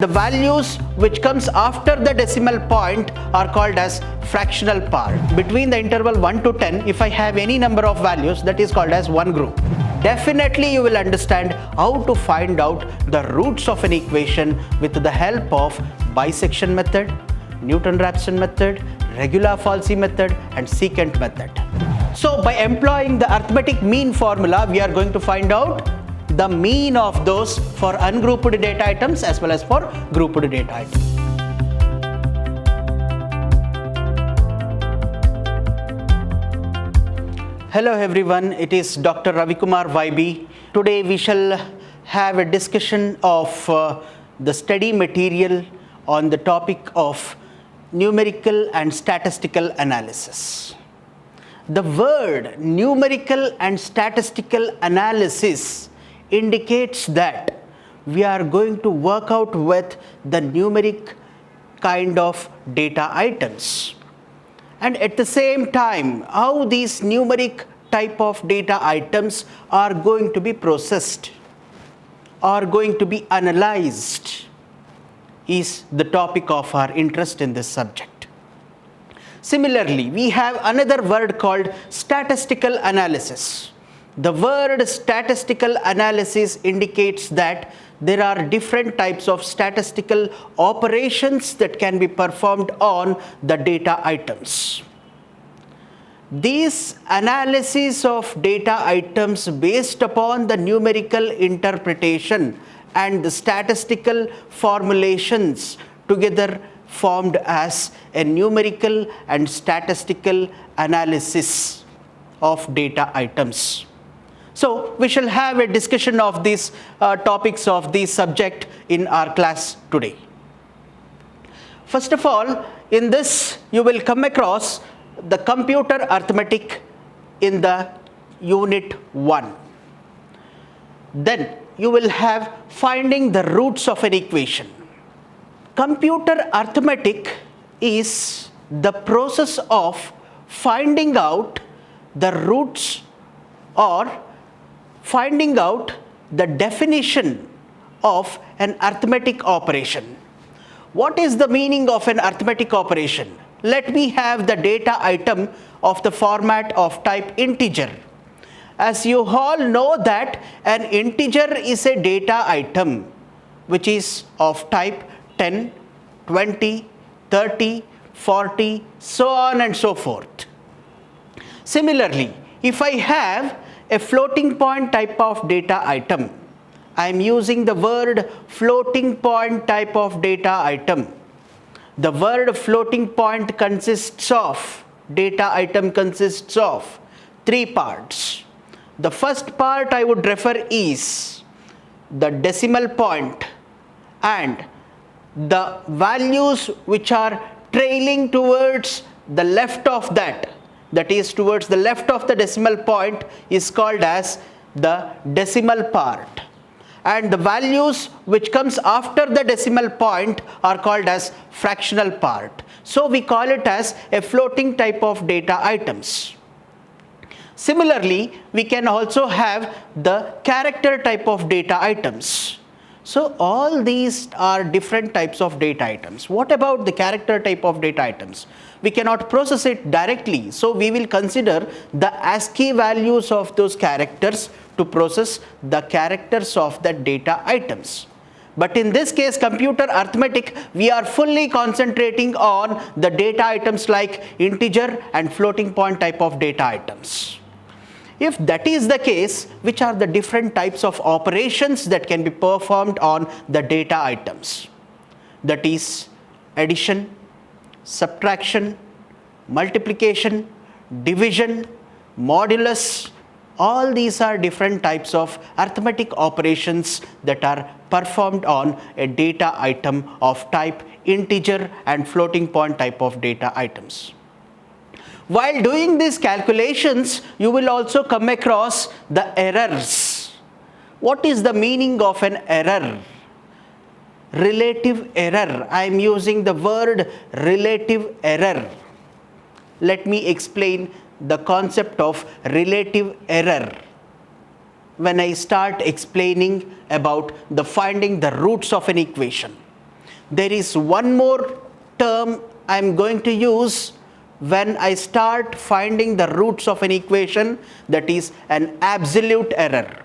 The values which comes after the decimal point are called as fractional part. Between the interval 1 to 10, if I have any number of values, that is called as one group. Definitely you will understand how to find out the roots of an equation with the help of bisection method, Newton-Raphson method, regular falsi method and secant method. So by employing the arithmetic mean formula, we are going to find out the mean of those for ungrouped data items as well as for grouped data items. Hello everyone, it is Dr. Ravikumar YB. Today we shall have a discussion of the study material on the topic of numerical and statistical analysis. The word numerical and statistical analysis indicates that we are going to work out with the numeric kind of data items, and at the same time how these numeric type of data items are going to be processed, are going to be analyzed, is the topic of our interest in this subject. Similarly, we have another word called statistical analysis. The word statistical analysis indicates that there are different types of statistical operations that can be performed on the data items. These analyses of data items based upon the numerical interpretation and the statistical formulations together formed as a numerical and statistical analysis of data items. So we shall have a discussion of these topics of this subject in our class today. First of all, in this you will come across the computer arithmetic in the unit 1. Then you will have finding the roots of an equation. Computer arithmetic is the process of finding out the roots or finding out the definition of an arithmetic operation. What is the meaning of an arithmetic operation? Let me have the data item of the format of type integer. As you all know that an integer is a data item which is of type 10, 20, 30, 40, so on and so forth. Similarly, if I have a floating point type of data item, I am using the word floating point type of data item. The word floating point consists of, data item consists of 3 parts. The first part I would refer is the decimal point and the values which are trailing towards the left of that is towards the left of the decimal point is called as the decimal part, and the values which comes after the decimal point are called as fractional part. So we call it as a floating type of data items. Similarly, we can also have the character type of data items. So all these are different types of data items. What about the character type of data items? We cannot process it directly, so we will consider the ASCII values of those characters to process the characters of the data items. But in this case, computer arithmetic, we are fully concentrating on the data items like integer and floating point type of data items. If that is the case, which are the different types of operations that can be performed on the data items? That is addition, subtraction, multiplication, division, modulus. All these are different types of arithmetic operations that are performed on a data item of type integer and floating point type of data items. While doing these calculations, you will also come across the errors. What is the meaning of an error? Relative error. I am using the word relative error. Let me explain the concept of relative error when I start explaining about the finding the roots of an equation. there is one more term I am going to use when I start finding the roots of an equation, that is an absolute error.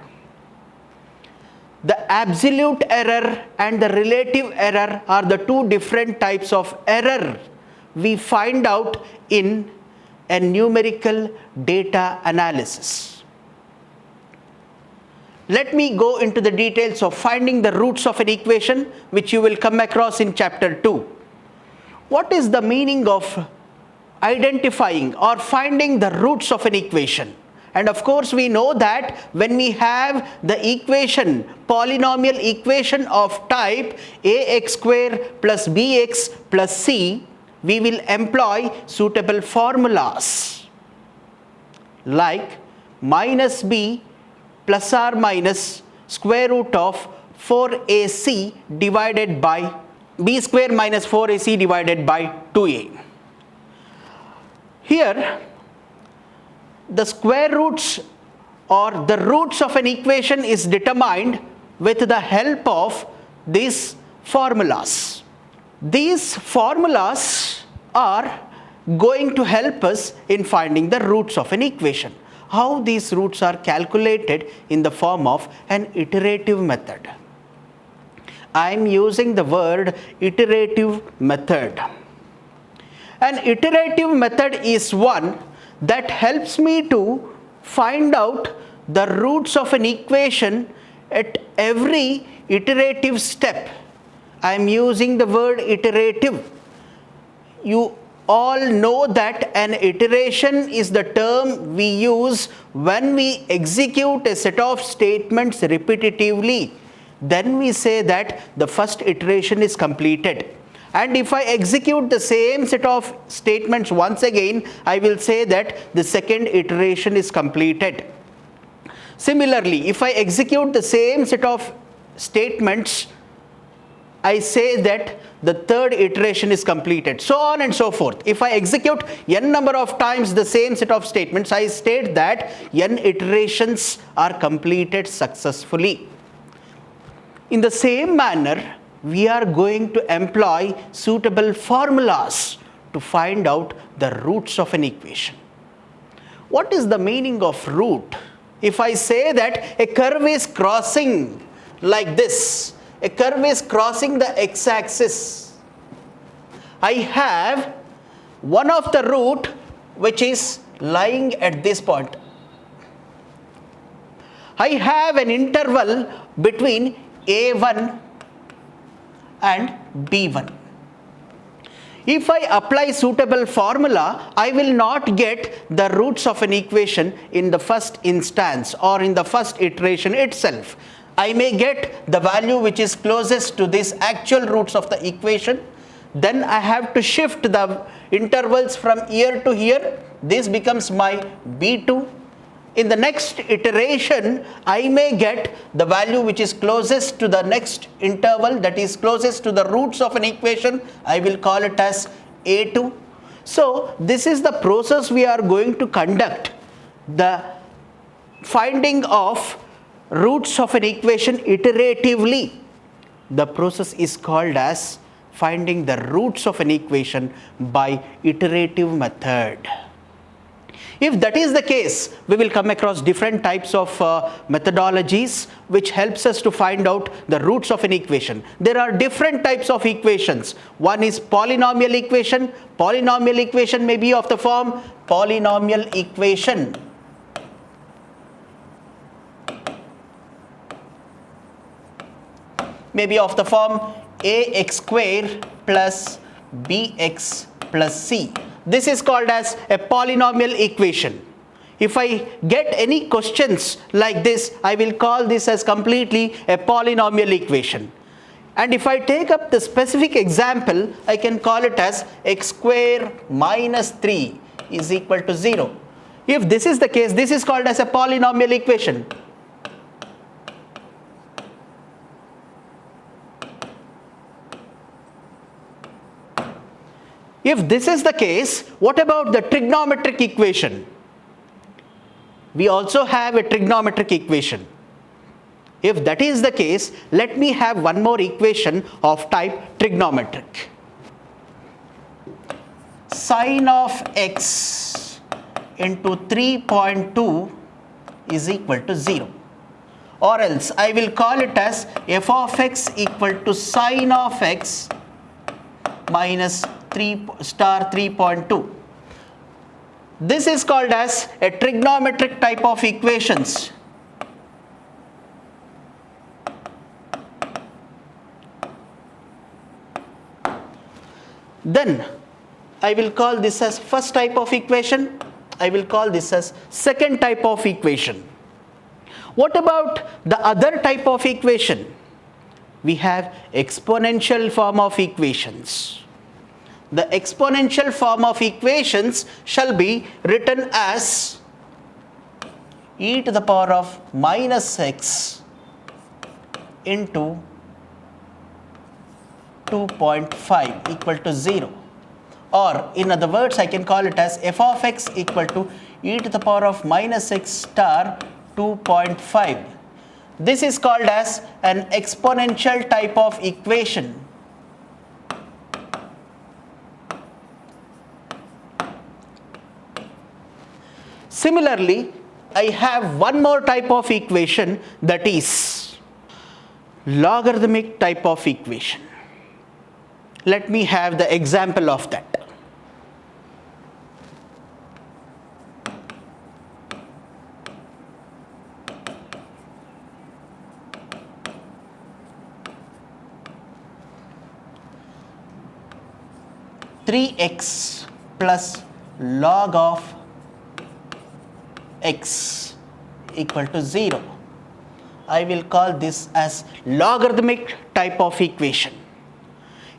The absolute error and the relative error are the two different types of error we find out in a numerical data analysis. Let me go into the details of finding the roots of an equation, which you will come across in chapter 2. What is the meaning of identifying or finding the roots of an equation? And of course, we know that when we have the equation, polynomial equation of type ax square plus bx plus c, we will employ suitable formulas like minus b plus or minus square root of 4ac divided by b square minus 4ac divided by 2a. Here, the square roots or the roots of an equation is determined with the help of these formulas. These formulas are going to help us in finding the roots of an equation. How these roots are calculated in the form of an iterative method. I am using the word iterative method. An iterative method is one that helps me to find out the roots of an equation at every iterative step. I am using the word iterative. You all know that an iteration is the term we use when we execute a set of statements repetitively. Then we say that the first iteration is completed. And if I execute the same set of statements once again, I will say that the second iteration is completed. Similarly, if I execute the same set of statements, I say that the third iteration is completed, so on and so forth. If I execute n number of times the same set of statements, I state that n iterations are completed successfully. In the same manner, we are going to employ suitable formulas to find out the roots of an equation. What is the meaning of root? If I say that a curve is crossing like this, a curve is crossing the x-axis, I have one of the root which is lying at this point. I have an interval between a1 and b1. If I apply suitable formula, I will not get the roots of an equation in the first instance or in the first iteration itself. I may get the value which is closest to these actual roots of the equation. Then I have to shift the intervals from here to here. This becomes my b2. In the next iteration, I may get the value which is closest to the next interval, that is closest to the roots of an equation. I will call it as a2. So this is the process we are going to conduct, the finding of roots of an equation iteratively. The process is called as finding the roots of an equation by iterative method. If that is the case, we will come across different types of methodologies which helps us to find out the roots of an equation. There are different types of equations. One is polynomial equation. Polynomial equation may be of the form polynomial equation. May be of the form ax square plus bx plus c. This is called as a polynomial equation. If I get any questions like this, I will call this as completely a polynomial equation. And if I take up the specific example, I can call it as x square minus 3 is equal to 0. If this is the case, this is called as a polynomial equation. If this is the case, what about the trigonometric equation? We also have a trigonometric equation. If that is the case, let me have one more equation of type trigonometric. Sine of x into 3.2 is equal to 0. Or else I will call it as f of x equal to sine of x minus 3 star 3.2. This is called as a trigonometric type of equations. Then I will call this as first type of equation. I will call this as second type of equation. What about the other type of equation? We have exponential form of equations. The exponential form of equations shall be written as e to the power of minus x into 2.5 equal to 0. Or in other words, I can call it as f of x equal to e to the power of minus x star 2.5. This is called as an exponential type of equation. Similarly, I have one more type of equation, that is logarithmic type of equation. Let me have the example of that. Three x plus log of x equal to 0. I will call this as logarithmic type of equation.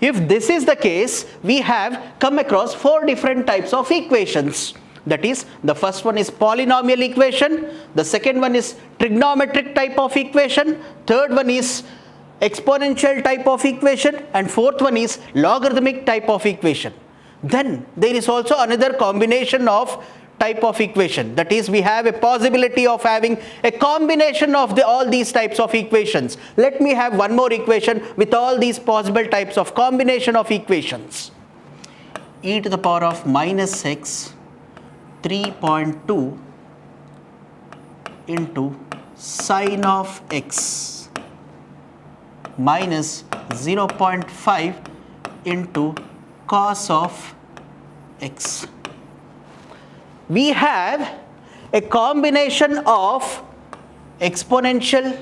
If this is the case, we have come across 4 different types of equations. That is, the first one is polynomial equation, the second one is trigonometric type of equation, third one is exponential type of equation, and fourth one is logarithmic type of equation. Then there is also another combination of type of equation, that is, we have a possibility of having a combination of all these types of equations. Let me have one more equation with all these possible types of combination of equations. E to the power of minus x 3.2 into sine of x minus 0.5 into cos of x. We have a combination of exponential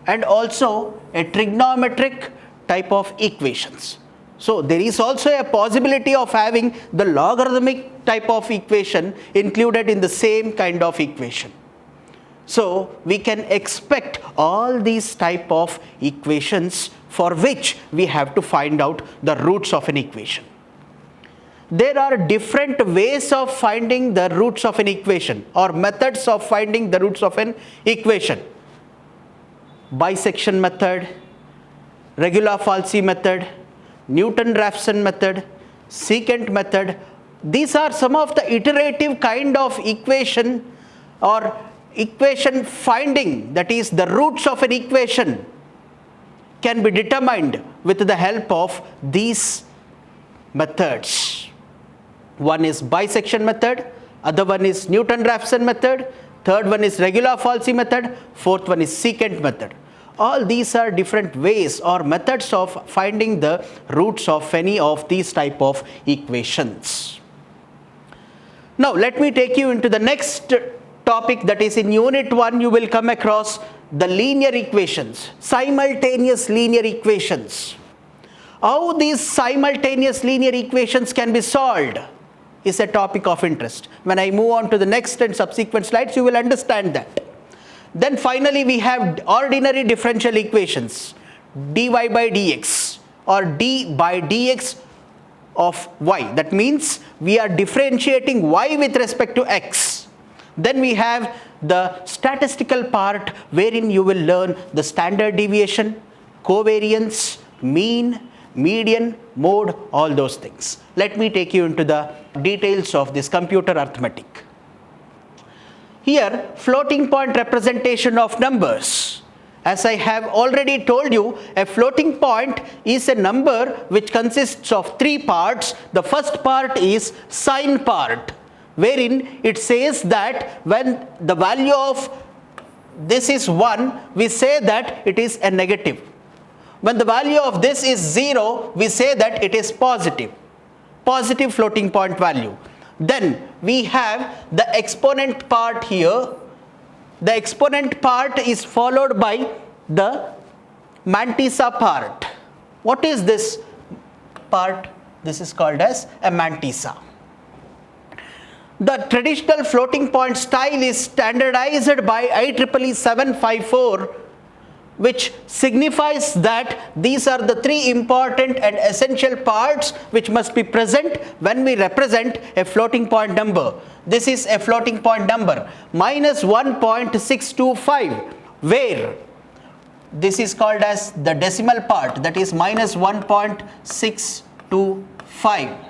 and also a trigonometric type of equations. So there is also a possibility of having the logarithmic type of equation included in the same kind of equation. So we can expect all these type of equations for which we have to find out the roots of an equation. There are different ways of finding the roots of an equation or methods of finding the roots of an equation. Bisection method, regular falsi method, Newton-Raphson method, secant method. These are some of the iterative kind of equation or equation finding, that is, the roots of an equation can be determined with the help of these methods. One is bisection method, other one is Newton-Raphson method, third one is regular falsi method, fourth one is secant method. All these are different ways or methods of finding the roots of any of these type of equations. Now let me take you into the next topic, that is in unit 1 you will come across the linear equations, simultaneous linear equations. How these simultaneous linear equations can be solved is a topic of interest. When I move on to the next and subsequent slides, you will understand that. Then finally we have ordinary differential equations, dy by dx or d by dx of y. That means we are differentiating y with respect to x. Then we have the statistical part wherein you will learn the standard deviation, covariance, mean, median, mode, all those things. Let me take you into the details of this computer arithmetic. Here, floating point representation of numbers. As I have already told you, a floating point is a number which consists of three parts. The first part is sign part, wherein it says that when the value of this is 1, we say that it is a negative. When the value of this is 0, we say that it is positive floating point value. Then we have the exponent part here. The exponent part is followed by the mantissa part. What is this part? This is called as a mantissa. The traditional floating point style is standardized by IEEE 754, which signifies that these are the three important and essential parts which must be present when we represent a floating point number. This is a floating point number minus 1.625, where this is called as the decimal part, that is minus 1.625.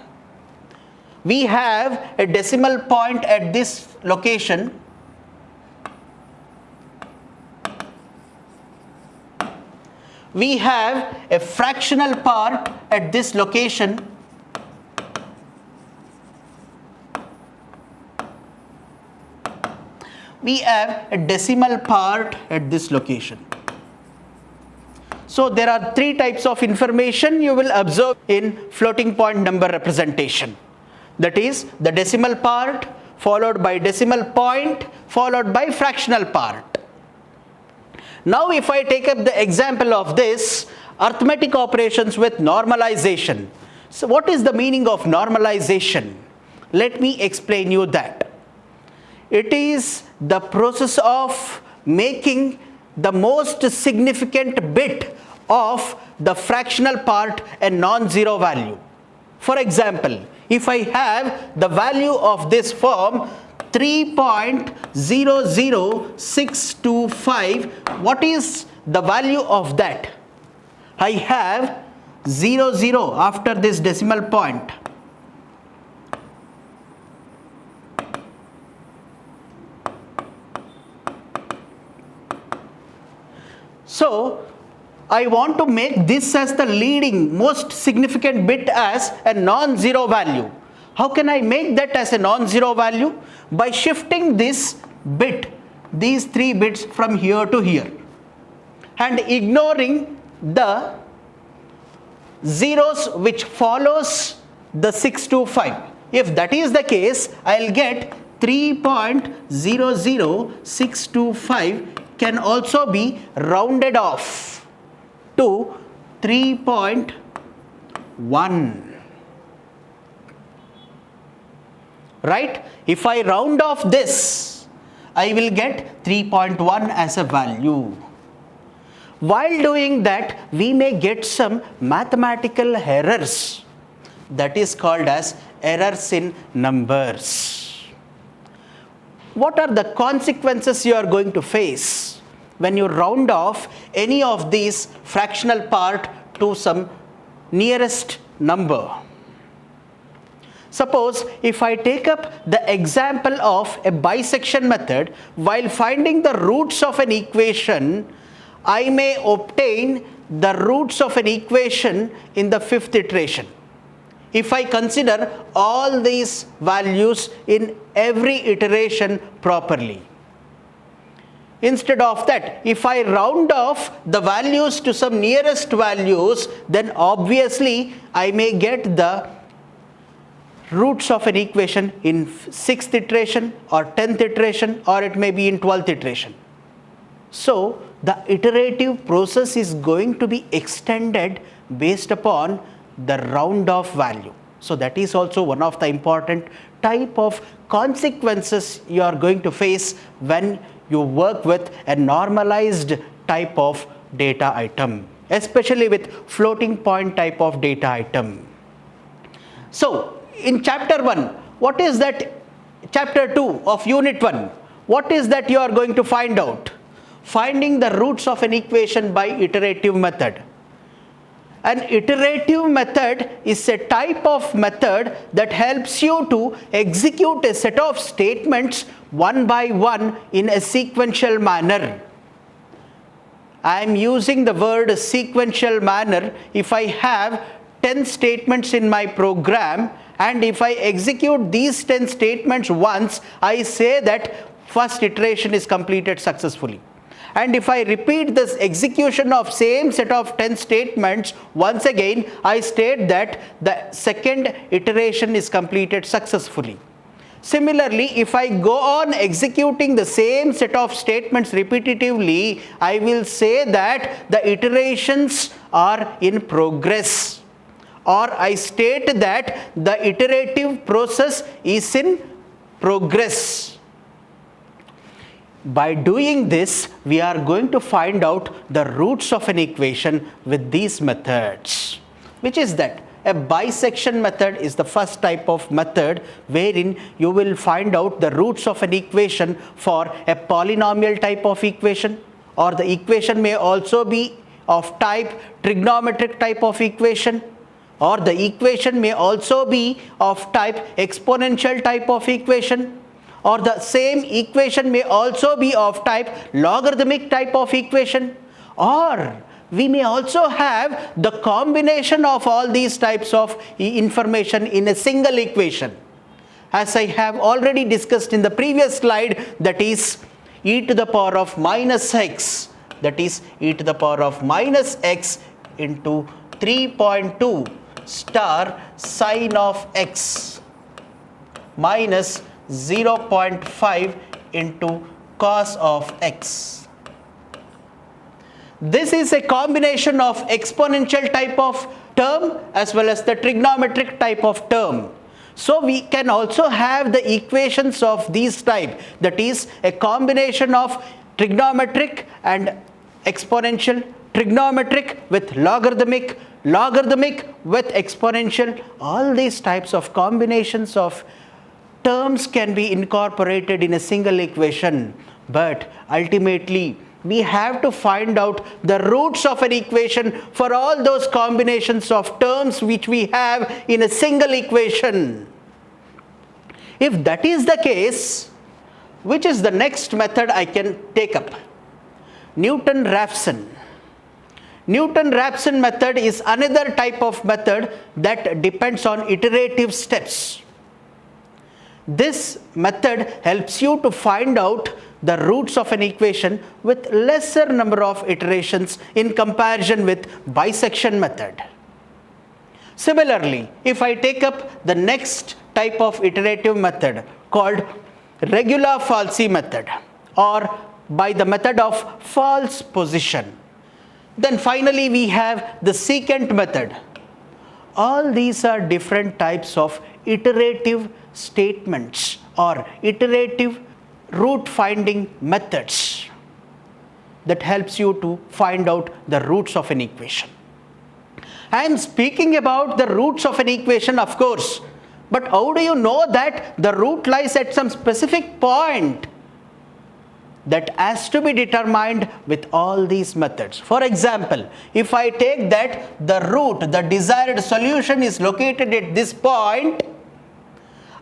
We have a decimal point at this location. We have a fractional part at this location. We have a decimal part at this location. So there are three types of information you will observe in floating point number representation. That is the decimal part, followed by decimal point, followed by fractional part. Now if I take up the example of this, arithmetic operations with normalization. So what is the meaning of normalization? Let me explain you that. It is the process of making the most significant bit of the fractional part a non-zero value. For example, if I have the value of this form 3.00625, what is the value of that? I have 00 after this decimal point. So I want to make this as the leading most significant bit as a non-zero value. How can I make that as a non-zero value? By shifting this bit, these three bits from here to here, and ignoring the zeros which follows the 625. If that is the case, I'll get 3.00625 can also be rounded off to 3.1. Right? If I round off this, I will get 3.1 as a value. While doing that, we may get some mathematical errors. That is called as errors in numbers. What are the consequences you are going to face when you round off any of these fractional part to some nearest number? Suppose if I take up the example of a bisection method, while finding the roots of an equation, I may obtain the roots of an equation in the fifth iteration. If I consider all these values in every iteration properly. Instead of that, if I round off the values to some nearest values, then obviously I may get the roots of an equation in 6th iteration or 10th iteration, or it may be in 12th iteration. So the iterative process is going to be extended based upon the round off value. So that is also one of the important type of consequences you are going to face when you work with a normalized type of data item, especially with floating point type of data item. So in chapter 1, what is that? Chapter 2 of unit 1, what is that you are going to find out? Finding the roots of an equation by iterative method. An iterative method is a type of method that helps you to execute a set of statements one by one in a sequential manner. I am using the word sequential manner if I have 10 statements in my program, and if I execute these 10 statements once, I say that first iteration is completed successfully. And if I repeat this execution of same set of 10 statements once again, I state that the second iteration is completed successfully. Similarly, if I go on executing the same set of statements repetitively, I will say that the iterations are in progress, or I state that the iterative process is in progress. By doing this, we are going to find out the roots of an equation with these methods. Which is that? A bisection method is the first type of method wherein you will find out the roots of an equation for a polynomial type of equation, or the equation may also be of type trigonometric type of equation, or the equation may also be of type exponential type of equation, or the same equation may also be of type logarithmic type of equation, or we may also have the combination of all these types of information in a single equation. As I have already discussed in the previous slide, that is e to the power of minus x, that is e to the power of minus x into 3.2 star sine of x minus 0.5 into cos of x. This is a combination of exponential type of term as well as the trigonometric type of term. So we can also have the equations of these type, that is a combination of trigonometric and exponential, trigonometric with logarithmic, logarithmic with exponential. All these types of combinations of terms can be incorporated in a single equation, but ultimately we have to find out the roots of an equation for all those combinations of terms which we have in a single equation. If that is the case, which is the next method I can take up? Newton-Raphson. Newton-Raphson method is another type of method that depends on iterative steps. This method helps you to find out the roots of an equation with lesser number of iterations in comparison with bisection method. Similarly, if I take up the next type of iterative method called regular falsi method, or by the method of false position, then finally we have the secant method. All these are different types of iterative statements or iterative root finding methods that helps you to find out the roots of an equation. I am speaking about the roots of an equation, of course, but how do you know that the root lies at some specific point? That has to be determined with all these methods. For example, if I take that the root, the desired solution is located at this point,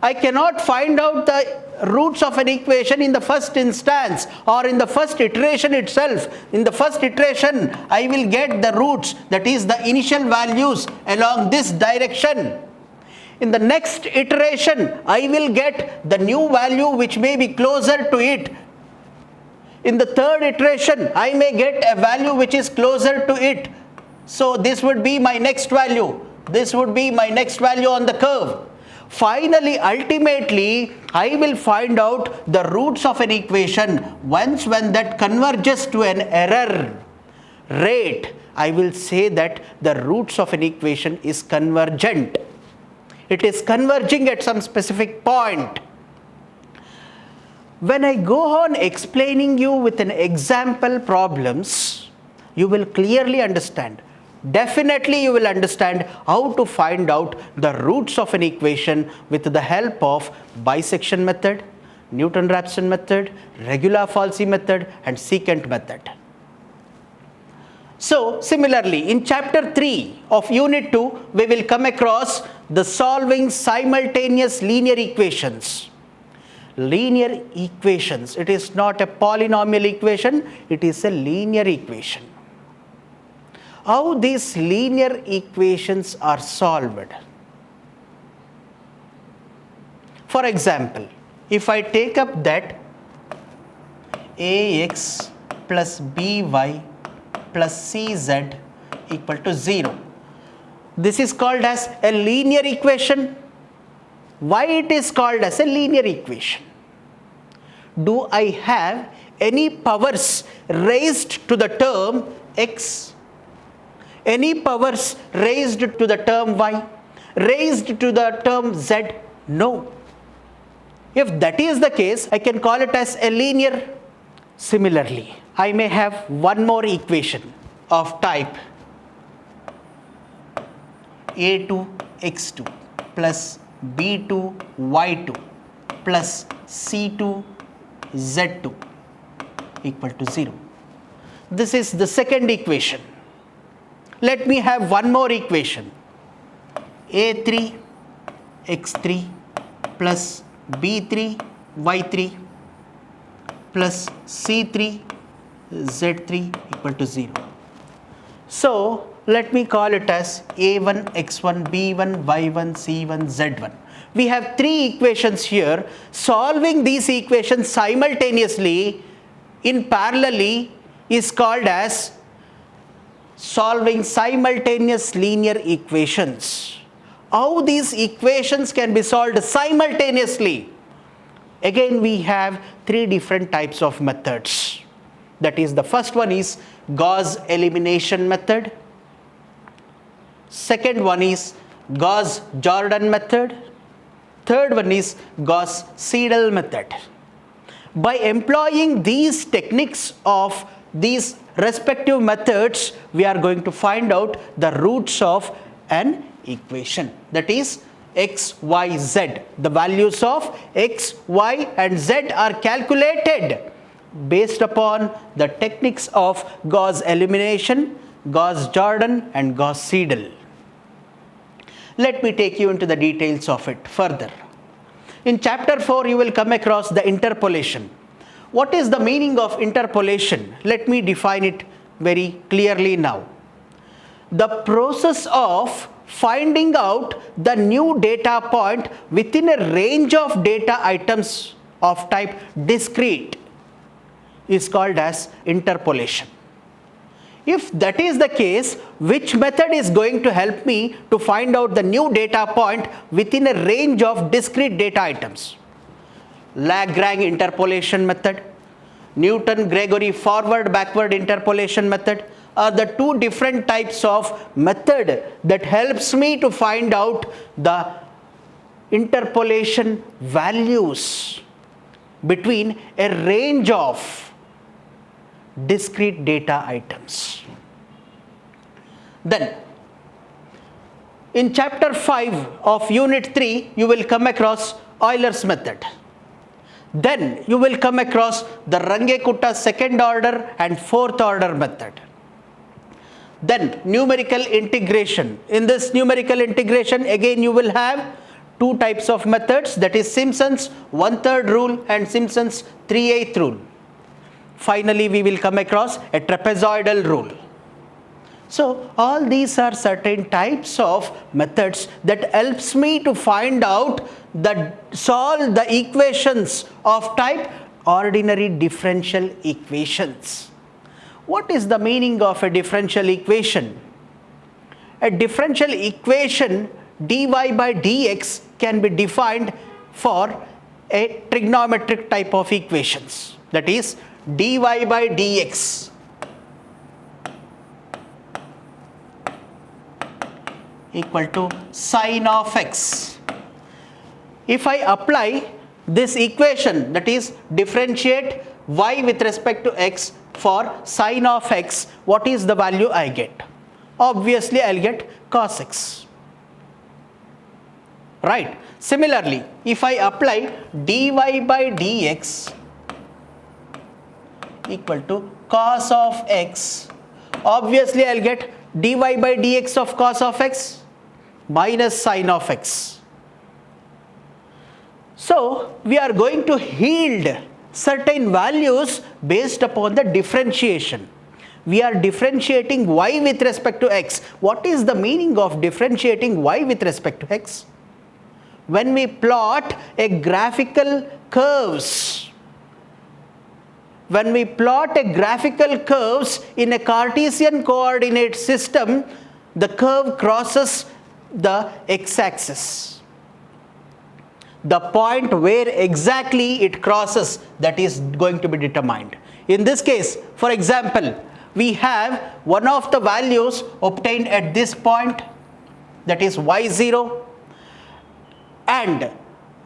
I cannot find out the roots of an equation in the first instance or in the first iteration itself. In the first iteration, I will get the roots, that is the initial values along this direction. In the next iteration, I will get the new value which may be closer to it. In the third iteration, I may get a value which is closer to it. So this would be my next value. This would be my next value on the curve. Finally, ultimately, I will find out the roots of an equation. Once when that converges to an error rate, I will say that the roots of an equation is convergent. It is converging at some specific point. When I go on explaining you with an example problems, you will clearly understand. Definitely you will understand how to find out the roots of an equation with the help of bisection method, Newton-Raphson method, regular falsi method and secant method. So similarly, in chapter 3 of unit 2, we will come across the solving simultaneous linear equations. Linear equations, it is not a polynomial equation, it is a linear equation. how these linear equations are solved. For example, if I take up that ax plus by plus cz equal to 0, this is called as a linear equation. Why it is called as a linear equation? Do I have any powers raised to the term x, any powers raised to the term y, raised to the term z? No. If that is the case, I can call it as a linear. Similarly, I may have one more equation of type a2 x2 plus b2 y2 plus c2 z2 equal to 0. This is the second equation. Let me have one more equation, a3 x3 plus b3 y3 plus c3 z3 equal to 0. So let me call it as a1 x1 b1 y1 c1 z1. We have three equations here. Solving these equations simultaneously in parallelly is called as solving simultaneous linear equations. How these equations can be solved simultaneously? Again, we have three different types of methods. That is, the first one is Gauss elimination method. Second one is Gauss-Jordan method. Third one is Gauss-Seidel method. By employing these techniques of these respective methods, we are going to find out the roots of an equation. That is x, y, z. The values of x, y and z are calculated based upon the techniques of Gauss elimination, Gauss-Jordan and Gauss-Seidel. Let me take you into the details of it further. In chapter 4, you will come across the interpolation. What is the meaning of interpolation? Let me define it very clearly now. The process of finding out the new data point within a range of data items of type discrete is called as interpolation. If that is the case, which method is going to help me to find out the new data point within a range of discrete data items? Lagrange interpolation method, Newton-Gregory forward-backward interpolation method are the two different types of method that helps me to find out the interpolation values between a range of discrete data items. Then, in chapter 5 of unit 3, you will come across Euler's method. Then you will come across the Runge-Kutta second order and fourth order method. Then numerical integration. In this numerical integration, again you will have two types of methods, that is Simpson's 1/3 rule and Simpson's 3/8 rule. Finally, we will come across a trapezoidal rule. So all these are certain types of methods that helps me to find out solve the equations of type ordinary differential equations. What is the meaning of a differential equation? A differential equation dy by dx can be defined for a trigonometric type of equations. That is dy by dx equal to sine of x. If I apply this equation, that is differentiate y with respect to x for sine of x, what is the value I get? Obviously, I'll get cos x. Right. Similarly, if I apply dy by dx equal to cos of x, obviously I'll get dy by dx of cos of x minus sine of x. So we are going to yield certain values based upon the differentiation. We are differentiating y with respect to x. What is the meaning of differentiating y with respect to x? When we plot a graphical curves, when we plot a graphical curves in a Cartesian coordinate system, the curve crosses the x-axis. The point where exactly it crosses, that is going to be determined. In this case, for example, we have one of the values obtained at this point, that is y0, and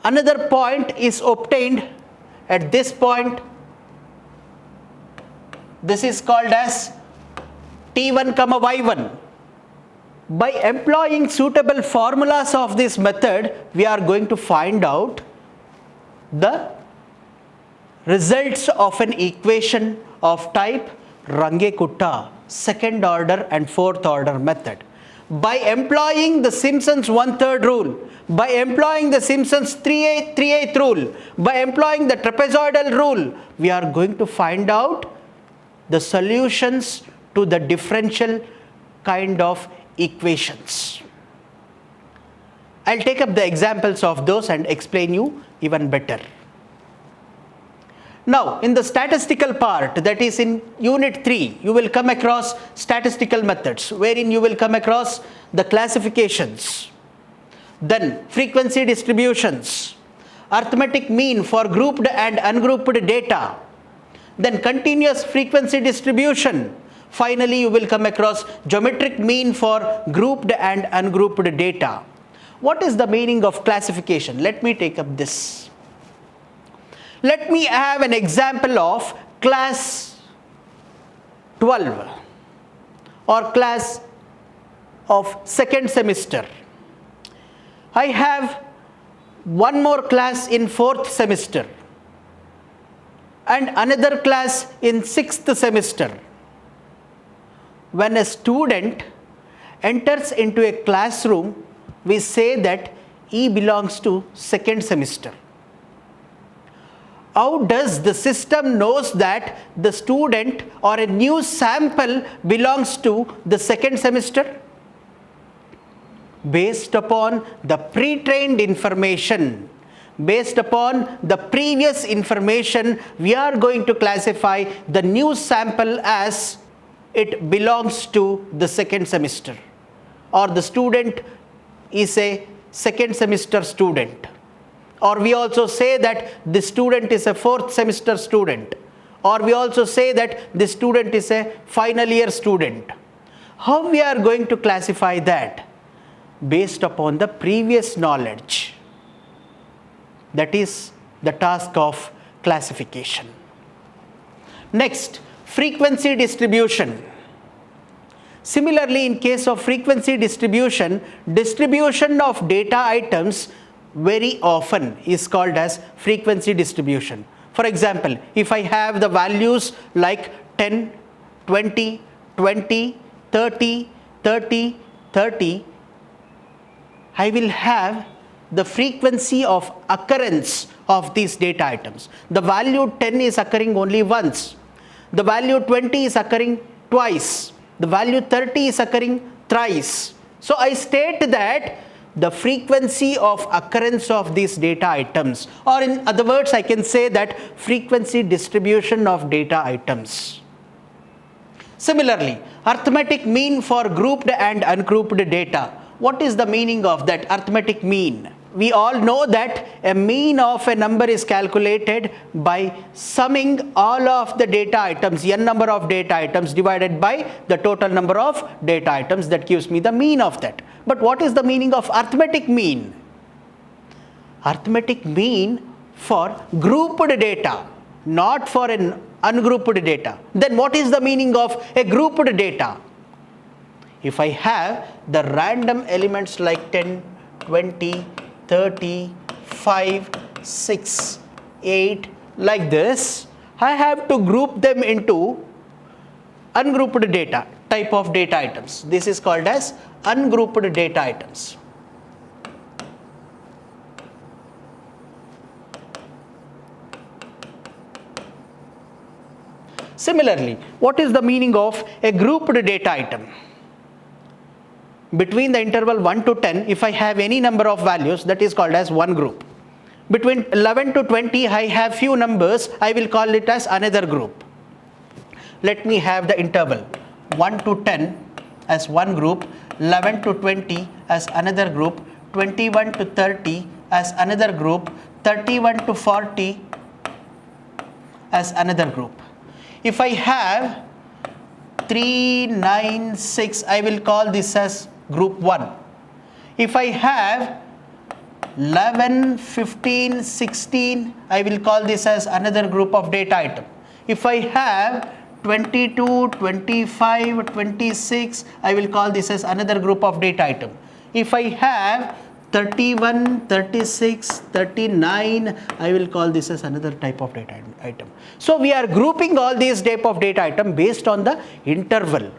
another point is obtained at this point. This is called as t1, y1. By employing suitable formulas of this method, we are going to find out the results of an equation of type Runge-Kutta, second order and fourth order method. By employing the Simpson's 1/3 rule, by employing the Simpson's 3/8 rule, by employing the trapezoidal rule, we are going to find out the solutions to the differential kind of equations. I'll take up the examples of those and explain you even better. Now, in the statistical part, that is in unit 3, you will come across statistical methods, wherein you will come across the classifications, then frequency distributions, arithmetic mean for grouped and ungrouped data, then continuous frequency distribution. Finally, you will come across geometric mean for grouped and ungrouped data. What is the meaning of classification? Let me take up this. Let me have an example of class 12 or class of second semester. I have one more class in fourth semester and another class in sixth semester. When a student enters into a classroom, we say that he belongs to second semester. How does the system knows that the student or a new sample belongs to the second semester? Based upon the pre-trained information, based upon the previous information, we are going to classify the new sample as it belongs to the second semester, or the student is a second semester student, or we also say that the student is a fourth semester student, or we also say that the student is a final year student. How we are going to classify that? Based upon the previous knowledge. That is the task of classification. Next, frequency distribution. Similarly, in case of frequency distribution, distribution of data items very often is called as frequency distribution. For example, if I have the values like 10, 20, 20, 30, 30, 30, I will have the frequency of occurrence of these data items. The value 10 is occurring only once. The value 20 is occurring twice. The value 30 is occurring thrice. So I state that the frequency of occurrence of these data items, or in other words, I can say that frequency distribution of data items. Similarly, arithmetic mean for grouped and ungrouped data. What is the meaning of that arithmetic mean? We all know that a mean of a number is calculated by summing all of the data items, n number of data items divided by the total number of data items. That gives me the mean of that. But what is the meaning of arithmetic mean? Arithmetic mean for grouped data, not for an ungrouped data. Then what is the meaning of a grouped data? If I have the random elements like 10, 20, 30, 5, 6, 8, like this, I have to group them into ungrouped data, type of data items. This is called as ungrouped data items. Similarly, what is the meaning of a grouped data item? Between the interval 1 to 10, if I have any number of values, that is called as one group. Between 11 to 20, I have few numbers, I will call it as another group. Let me have the interval 1 to 10 as one group, 11 to 20 as another group, 21 to 30 as another group, 31 to 40 as another group. If I have 3, 9, 6, I will call this as group 1. If I have 11, 15, 16, I will call this as another group of data item. If I have 22, 25, 26, I will call this as another group of data item. If I have 31, 36, 39, I will call this as another type of data item. So we are grouping all these type of data item based on the interval.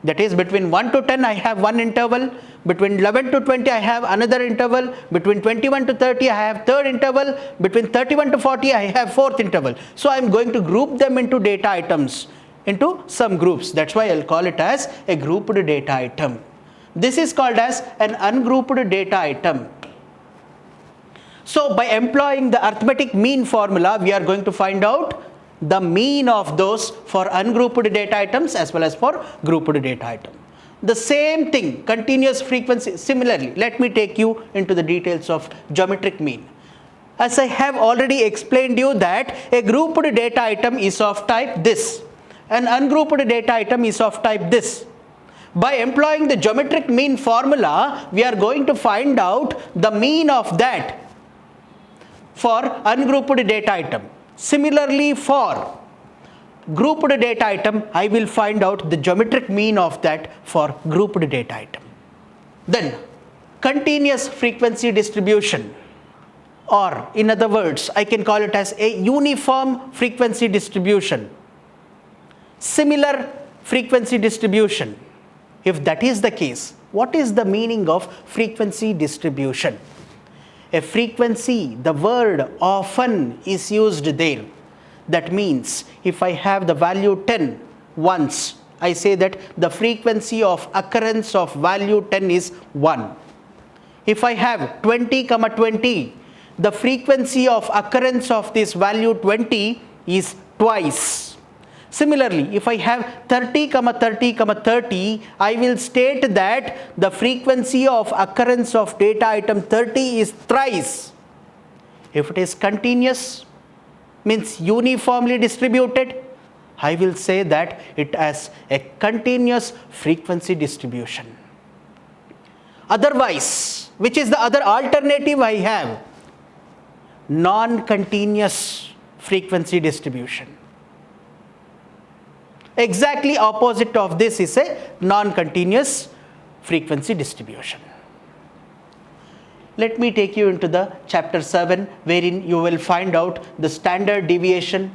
That is, between 1 to 10, I have one interval. Between 11 to 20, I have another interval. Between 21 to 30, I have third interval. Between 31 to 40, I have fourth interval. So I am going to group them into data items, into some groups. That's why I'll call it as a grouped data item. This is called as an ungrouped data item. So by employing the arithmetic mean formula, we are going to find out the mean of those for ungrouped data items as well as for grouped data item. The same thing, continuous frequency. Similarly, let me take you into the details of geometric mean. As I have already explained you that a grouped data item is of type this, an ungrouped data item is of type this. By employing the geometric mean formula, we are going to find out the mean of that for ungrouped data item. Similarly, for grouped data item, I will find out the geometric mean of that for grouped data item. Then, continuous frequency distribution, or in other words, I can call it as a uniform frequency distribution, similar frequency distribution. If that is the case, what is the meaning of frequency distribution? A frequency, the word often is used there. That means if I have the value 10 once, I say that the frequency of occurrence of value 10 is 1. If I have 20, 20, the frequency of occurrence of this value 20 is twice. Similarly, if I have 30, 30, 30, I will state that the frequency of occurrence of data item 30 is thrice. If it is continuous, means uniformly distributed, I will say that it has a continuous frequency distribution. Otherwise, which is the other alternative I have? Non-continuous frequency distribution. Exactly opposite of this is a non-continuous frequency distribution. Let me take you into the chapter 7, wherein you will find out the standard deviation,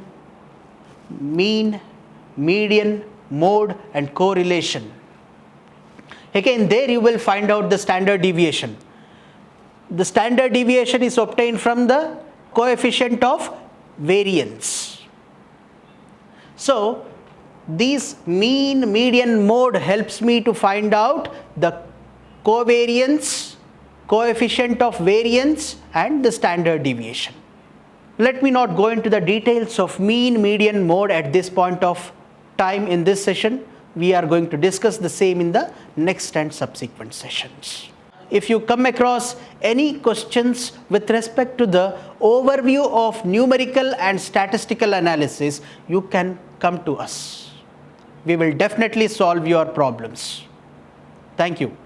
mean, median, mode and correlation. Again, there you will find out the standard deviation. The standard deviation is obtained from the coefficient of variance. So, these mean, median, mode helps me to find out the covariance, coefficient of variance and the standard deviation. Let me not go into the details of mean, median, mode at this point of time in this session. We are going to discuss the same in the next and subsequent sessions. If you come across any questions with respect to the overview of numerical and statistical analysis, you can come to us. We will definitely solve your problems. Thank you.